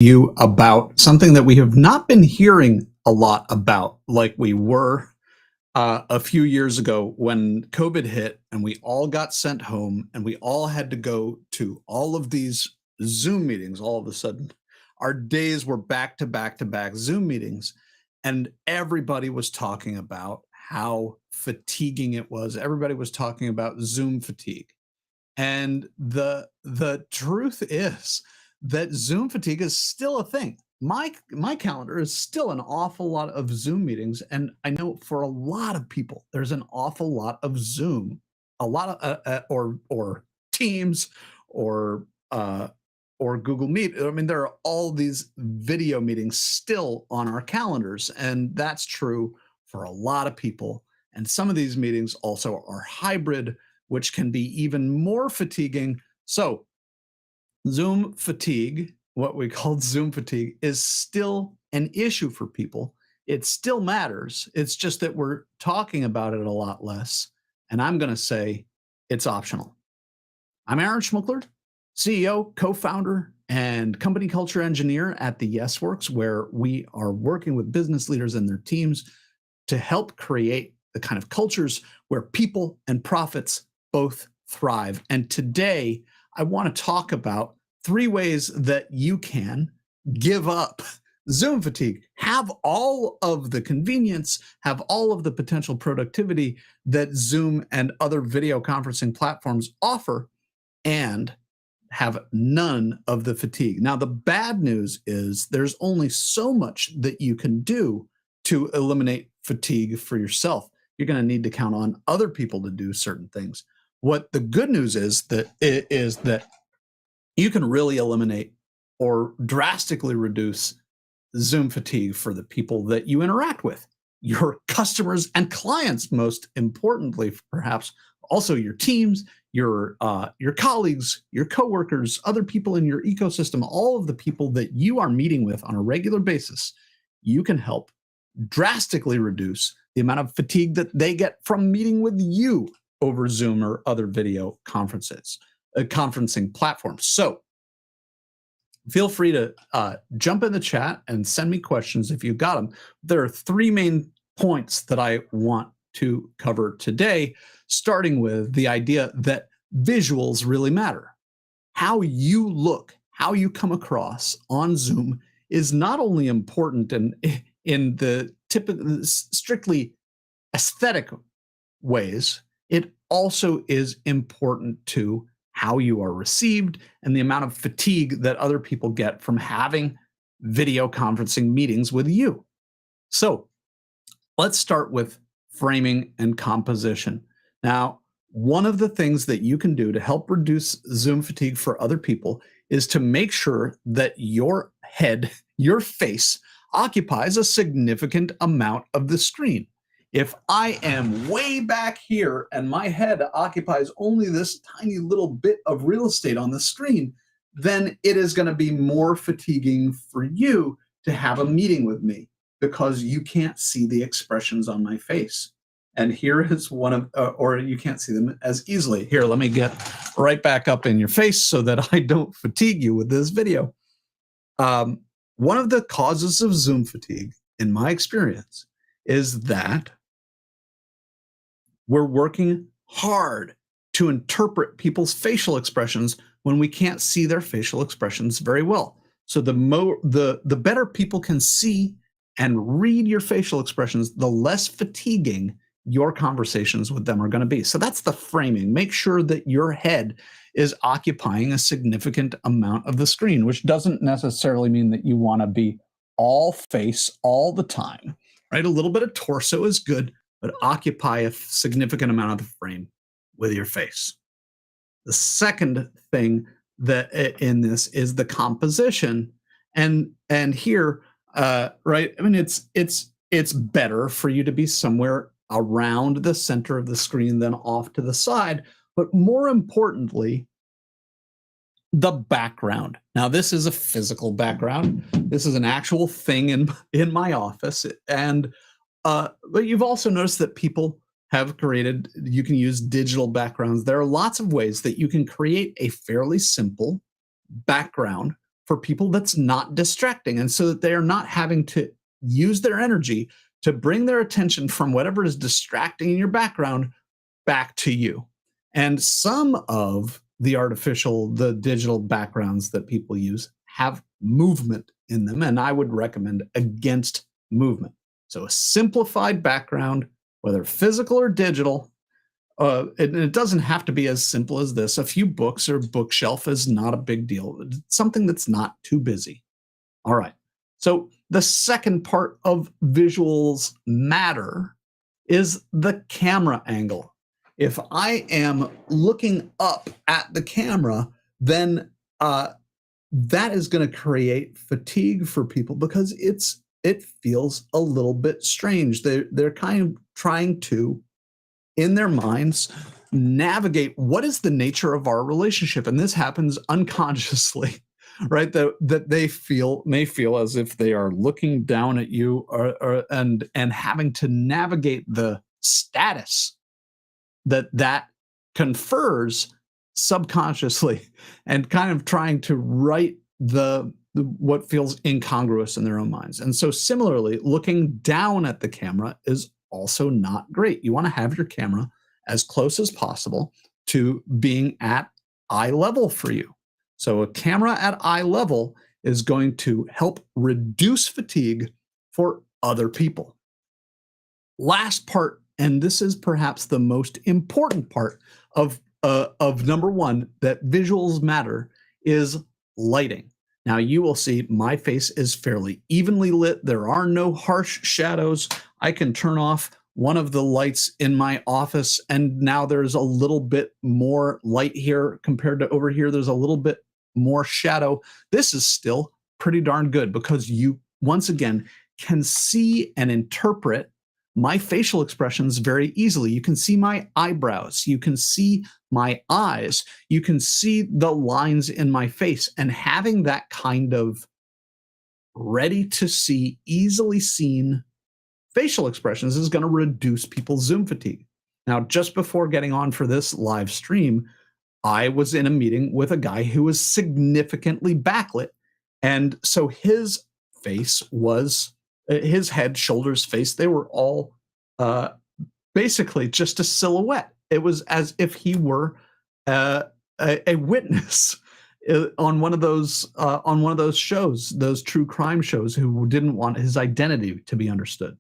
You about something that we have not been hearing a lot about like we were a few years ago when COVID hit and we all got sent home and we all had to go to all of these Zoom meetings all of a sudden. Our days were back to back to back Zoom meetings, and everybody was talking about how fatiguing it was. Everybody was talking about Zoom fatigue. And the truth is that Zoom fatigue is still a thing. My calendar is still an awful lot of Zoom meetings, and I know for a lot of people, there's an awful lot of Zoom, a lot of or Teams or or Google Meet. I mean, there are all these video meetings still on our calendars, and that's true for a lot of people. And some of these meetings also are hybrid, which can be even more fatiguing. So, Zoom fatigue, what we call Zoom fatigue, is still an issue for people. It still matters. It's just that we're talking about it a lot less. And I'm going to say it's optional. I'm Aaron Schmuckler, CEO, co founder, and company culture engineer at the YesWorks, where we are working with business leaders and their teams to help create the kind of cultures where people and profits both thrive. And today, I want to talk about 3 ways that you can give up Zoom fatigue, have all of the convenience, have all of the potential productivity that Zoom and other video conferencing platforms offer, and have none of the fatigue. Now, the bad news is there's only so much that you can do to eliminate fatigue for yourself. You're going to need to count on other people to do certain things. What the good news is that you can really eliminate or drastically reduce Zoom fatigue for the people that you interact with, your customers and clients, most importantly, perhaps also your teams, your colleagues, your coworkers, other people in your ecosystem, all of the people that you are meeting with on a regular basis. You can help drastically reduce the amount of fatigue that they get from meeting with you over Zoom or other video conferencing platforms. So feel free to jump in the chat and send me questions if you got them. There are 3 main points that I want to cover today, starting with the idea that visuals really matter. How you look, how you come across on Zoom is not only important in the typical, strictly aesthetic ways, it also is important to how you are received and the amount of fatigue that other people get from having video conferencing meetings with you. So let's start with framing and composition. Now, one of the things that you can do to help reduce Zoom fatigue for other people is to make sure that your head, your face, occupies a significant amount of the screen. If I am way back here and my head occupies only this tiny little bit of real estate on the screen, then it is going to be more fatiguing for you to have a meeting with me because you can't see the expressions on my face. And here is one of, or you can't see them as easily. Here, let me get right back up in your face so that I don't fatigue you with this video. One of the causes of Zoom fatigue, in my experience, is that we're working hard to interpret people's facial expressions when we can't see their facial expressions very well. So the better people can see and read your facial expressions, the less fatiguing your conversations with them are going to be. So that's the framing. Make sure that your head is occupying a significant amount of the screen, which doesn't necessarily mean that you want to be all face all the time, right? A little bit of torso is good, but occupy a significant amount of the frame with your face. The second thing that in this is the composition, and here, right? I mean, it's better for you to be somewhere around the center of the screen than off to the side, but more importantly, the background. Now, this is a physical background. This is an actual thing in my office, and but you've also noticed that people have created, you can use digital backgrounds. There are lots of ways that you can create a fairly simple background for people that's not distracting, and so that they are not having to use their energy to bring their attention from whatever is distracting in your background back to you. And some of the digital backgrounds that people use have movement in them, and I would recommend against movement. So a simplified background, whether physical or digital, it doesn't have to be as simple as this. A few books or bookshelf is not a big deal. It's something that's not too busy. All right. So the second part of visuals matter is the camera angle. If I am looking up at the camera, then that is going to create fatigue for people because it feels a little bit strange. They're kind of trying to, in their minds, navigate what is the nature of our relationship, and this happens unconsciously, right? That they may feel as if they are looking down at you, and having to navigate the status that confers subconsciously, and kind of trying to write the what feels incongruous in their own minds. And so similarly, looking down at the camera is also not great. You want to have your camera as close as possible to being at eye level for you. So a camera at eye level is going to help reduce fatigue for other people. Last part, and this is perhaps the most important part of number one, that visuals matter, is lighting. Now you will see my face is fairly evenly lit. There are no harsh shadows. I can turn off one of the lights in my office, and now there's a little bit more light here compared to over here. There's a little bit more shadow. This is still pretty darn good because you, once again, can see and interpret my facial expressions very easily. You can see my eyebrows. You can see my eyes. You can see the lines in my face. And having that kind of ready to see, easily seen facial expressions is going to reduce people's Zoom fatigue. Now, just before getting on for this live stream, I was in a meeting with a guy who was significantly backlit. And so his face was, his head, shoulders, face, they were all basically just a silhouette. It was as if he were a witness on one of those shows, those true crime shows, who didn't want his identity to be understood.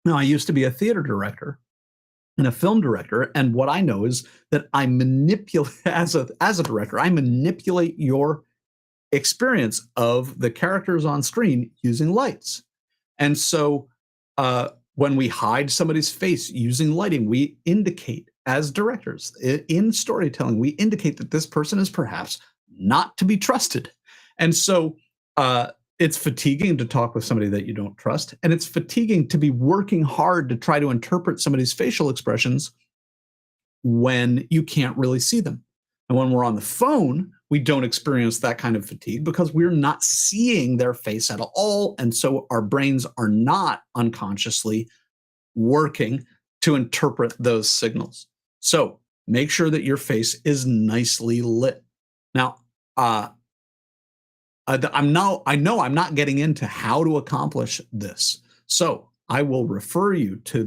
Now, I used to be a theater director and a film director, and what I know is that I manipulate, as a director, I manipulate your experience of the characters on screen using lights. And so when we hide somebody's face using lighting, we indicate, as directors in storytelling, we indicate that this person is perhaps not to be trusted. And so it's fatiguing to talk with somebody that you don't trust, and it's fatiguing to be working hard to try to interpret somebody's facial expressions when you can't really see them. And when we're on the phone, we don't experience that kind of fatigue because we're not seeing their face at all. And so our brains are not unconsciously working to interpret those signals. So make sure that your face is nicely lit. Now, I know I'm not getting into how to accomplish this. So I will refer you to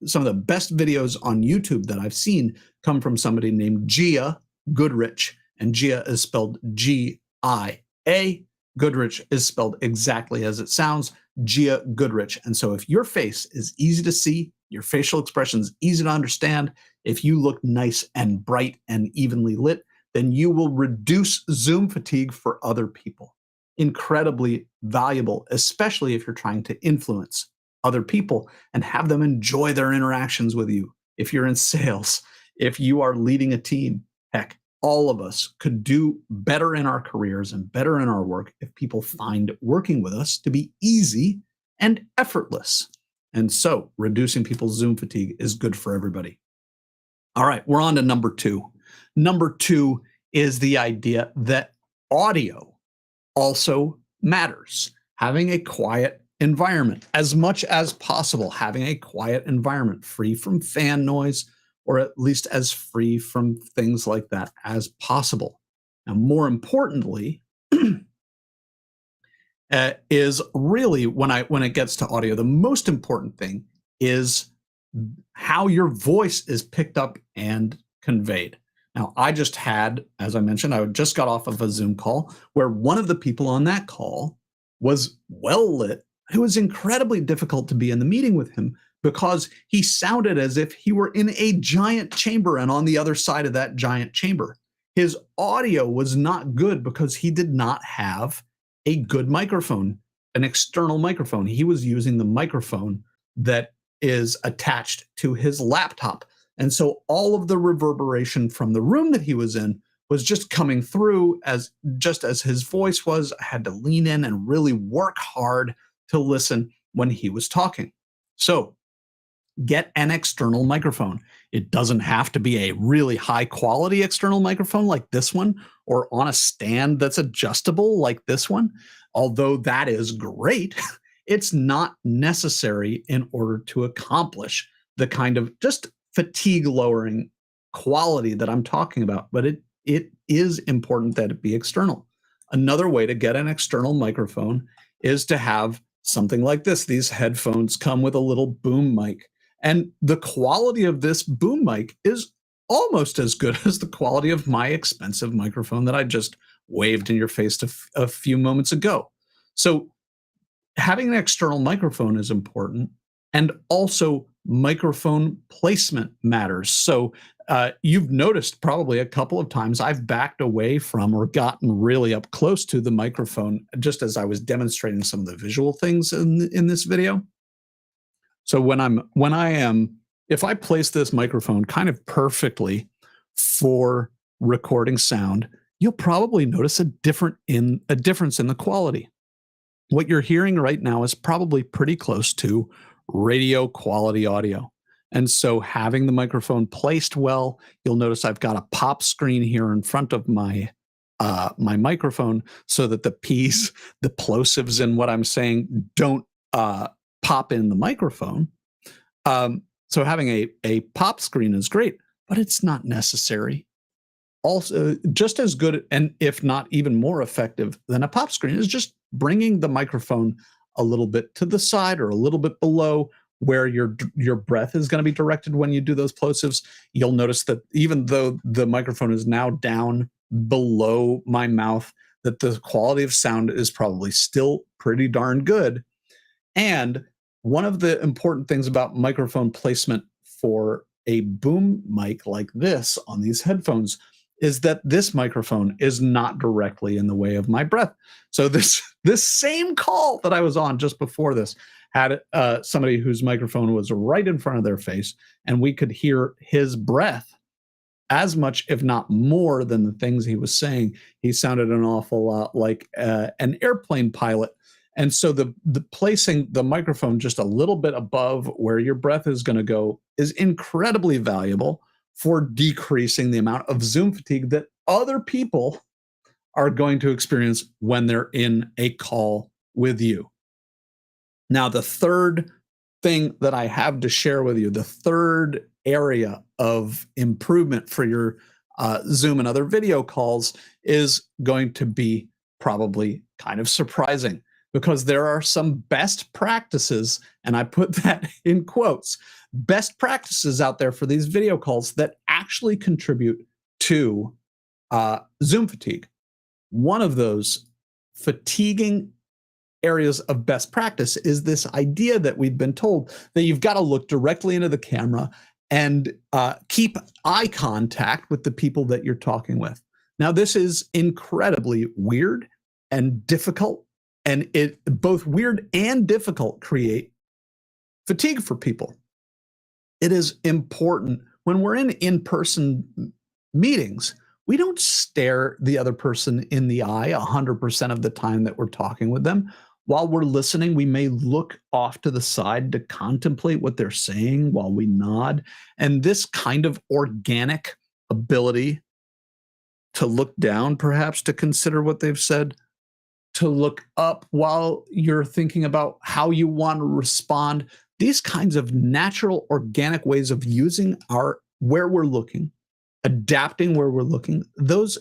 some of the best videos on YouTube that I've seen come from somebody named Gia Goodrich. And Gia is spelled G-I-A. Goodrich is spelled exactly as it sounds, Gia Goodrich. And so if your face is easy to see, your facial expressions easy to understand, if you look nice and bright and evenly lit, then you will reduce Zoom fatigue for other people. Incredibly valuable, especially if you're trying to influence other people and have them enjoy their interactions with you. If you're in sales, if you are leading a team, heck, all of us could do better in our careers and better in our work if people find working with us to be easy and effortless. And so reducing people's Zoom fatigue is good for everybody. All right, we're on to number two. Number two is the idea that audio also matters. Having a quiet environment, as much as possible, having a quiet environment free from fan noise, or at least as free from things like that as possible. Now, more importantly, is really when it gets to audio, the most important thing is how your voice is picked up and conveyed. Now, I just had, as I mentioned, I just got off of a Zoom call where one of the people on that call was well lit. It was incredibly difficult to be in the meeting with him because he sounded as if he were in a giant chamber and on the other side of that giant chamber. His audio was not good because he did not have a good microphone, an external microphone. He was using the microphone that is attached to his laptop. And so all of the reverberation from the room that he was in was just coming through as his voice was. I had to lean in and really work hard to listen when he was talking. So get an external microphone. It doesn't have to be a really high quality external microphone like this one or on a stand that's adjustable like this one. Although that is great, it's not necessary in order to accomplish the kind of just fatigue lowering quality that I'm talking about. But it is important that it be external. Another way to get an external microphone is to have something like this. These headphones come with a little boom mic. And the quality of this boom mic is almost as good as the quality of my expensive microphone that I just waved in your face a few moments ago. So having an external microphone is important, and also microphone placement matters. So you've noticed probably a couple of times I've backed away from or gotten really up close to the microphone just as I was demonstrating some of the visual things in this video. So if I place this microphone kind of perfectly for recording sound, you'll probably notice a difference in the quality. What you're hearing right now is probably pretty close to radio quality audio. And so having the microphone placed well, you'll notice I've got a pop screen here in front of my microphone so that the P's, the plosives in what I'm saying don't pop in the microphone. So having a pop screen is great, but it's not necessary. Also, just as good, and if not even more effective than a pop screen, is just bringing the microphone a little bit to the side or a little bit below where your breath is going to be directed when you do those plosives. You'll notice that even though the microphone is now down below my mouth, that the quality of sound is probably still pretty darn good. And one of the important things about microphone placement for a boom mic like this on these headphones is that this microphone is not directly in the way of my breath. So this same call that I was on just before this had somebody whose microphone was right in front of their face, and we could hear his breath as much, if not more, than the things he was saying. He sounded an awful lot like an airplane pilot. And so the placing the microphone just a little bit above where your breath is going to go is incredibly valuable for decreasing the amount of Zoom fatigue that other people are going to experience when they're in a call with you. Now, the third thing that I have to share with you, the third area of improvement for your Zoom and other video calls is going to be probably kind of surprising, because there are some best practices, and I put that in quotes, best practices out there for these video calls that actually contribute to Zoom fatigue. One of those fatiguing areas of best practice is this idea that we've been told that you've got to look directly into the camera and keep eye contact with the people that you're talking with. Now, this is incredibly weird and difficult, and it both weird and difficult create fatigue for people. It is important when we're in in-person meetings, we don't stare the other person in the eye 100% of the time that we're talking with them. While we're listening, we may look off to the side to contemplate what they're saying while we nod. And this kind of organic ability to look down, perhaps to consider what they've said, to look up while you're thinking about how you want to respond, these kinds of natural, organic ways of using where we're looking, adapting where we're looking, those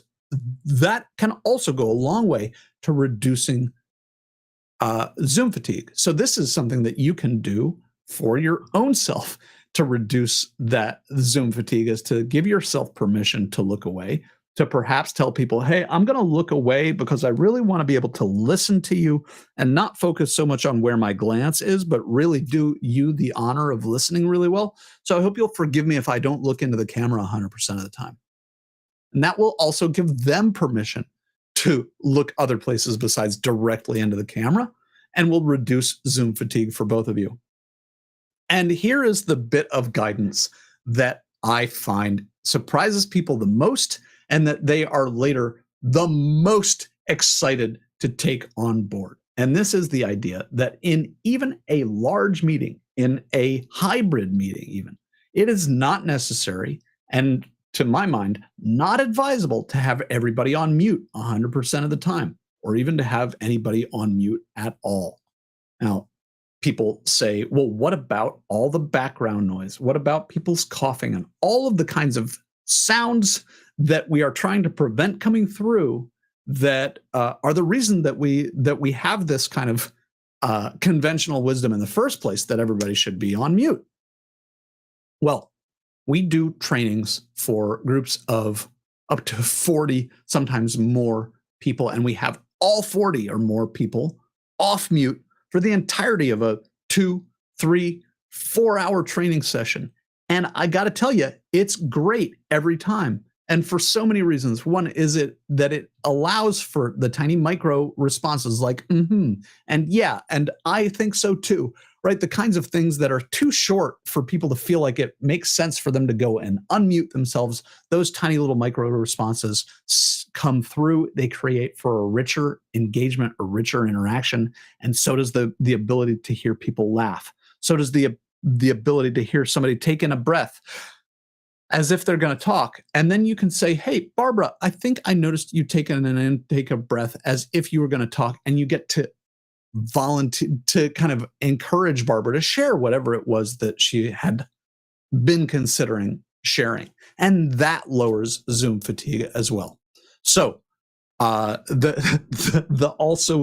that can also go a long way to reducing Zoom fatigue. So this is something that you can do for your own self to reduce that Zoom fatigue, is to give yourself permission to look away, to perhaps tell people, hey, I'm going to look away because I really want to be able to listen to you and not focus so much on where my glance is, but really do you the honor of listening really well. So I hope you'll forgive me if I don't look into the camera 100% of the time. And that will also give them permission to look other places besides directly into the camera, and will reduce Zoom fatigue for both of you. And here is the bit of guidance that I find surprises people the most, and that they are later the most excited to take on board. And this is the idea that in even a large meeting, in a hybrid meeting even, it is not necessary, and to my mind, not advisable, to have everybody on mute 100% of the time, or even to have anybody on mute at all. Now, people say, well, what about all the background noise? What about people's coughing and all of the kinds of sounds that we are trying to prevent coming through, that are the reason that we have this kind of conventional wisdom in the first place, that everybody should be on mute? Well, we do trainings for groups of up to 40, sometimes more people, and we have all 40 or more people off mute for the entirety of a 2, 3, 4-hour training session. And I got to tell you, it's great every time. And for so many reasons. One is that it allows for the tiny micro responses like, and yeah, and I think so too, right? The kinds of things that are too short for people to feel like it makes sense for them to go and unmute themselves. Those tiny little micro responses come through. They create for a richer engagement, a richer interaction. And so does the ability to hear people laugh. So does the ability to hear somebody take in a breath as if they're going to talk. And then you can say, hey, Barbara, I think I noticed you taking an intake of breath as if you were going to talk, and you get to volunteer to kind of encourage Barbara to share whatever it was that she had been considering sharing. And that lowers Zoom fatigue as well. So also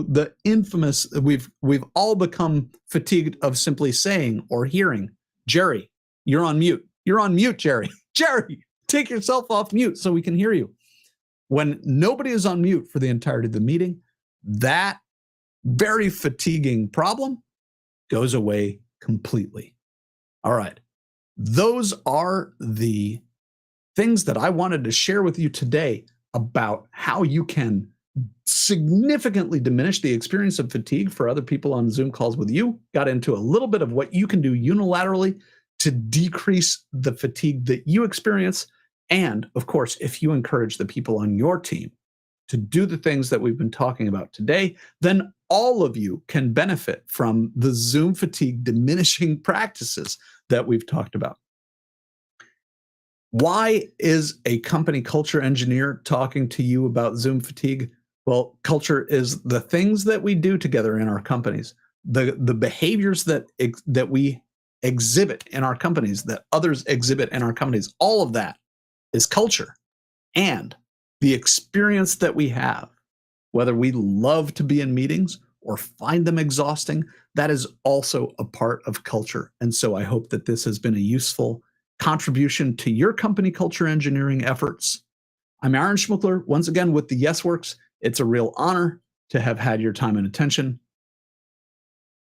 the infamous, we've all become fatigued of simply saying or hearing, Jerry, you're on mute. You're on mute, Jerry. Jerry, take yourself off mute so we can hear you. When nobody is on mute for the entirety of the meeting, that very fatiguing problem goes away completely. All right. Those are the things that I wanted to share with you today about how you can significantly diminish the experience of fatigue for other people on Zoom calls with you. Got into a little bit of what you can do unilaterally to decrease the fatigue that you experience. And of course, if you encourage the people on your team to do the things that we've been talking about today, then all of you can benefit from the Zoom fatigue diminishing practices that we've talked about. Why is a company culture engineer talking to you about Zoom fatigue? Well, culture is the things that we do together in our companies, the behaviors that we exhibit in our companies, that others exhibit in our companies. All of that is culture. And the experience that we have, whether we love to be in meetings or find them exhausting, that is also a part of culture. And so I hope that this has been a useful contribution to your company culture engineering efforts. I'm Aaron Schmuckler, once again with the YesWorks. It's a real honor to have had your time and attention.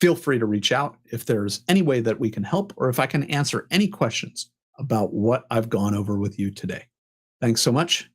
Feel free to reach out if there's any way that we can help, or if I can answer any questions about what I've gone over with you today. Thanks so much,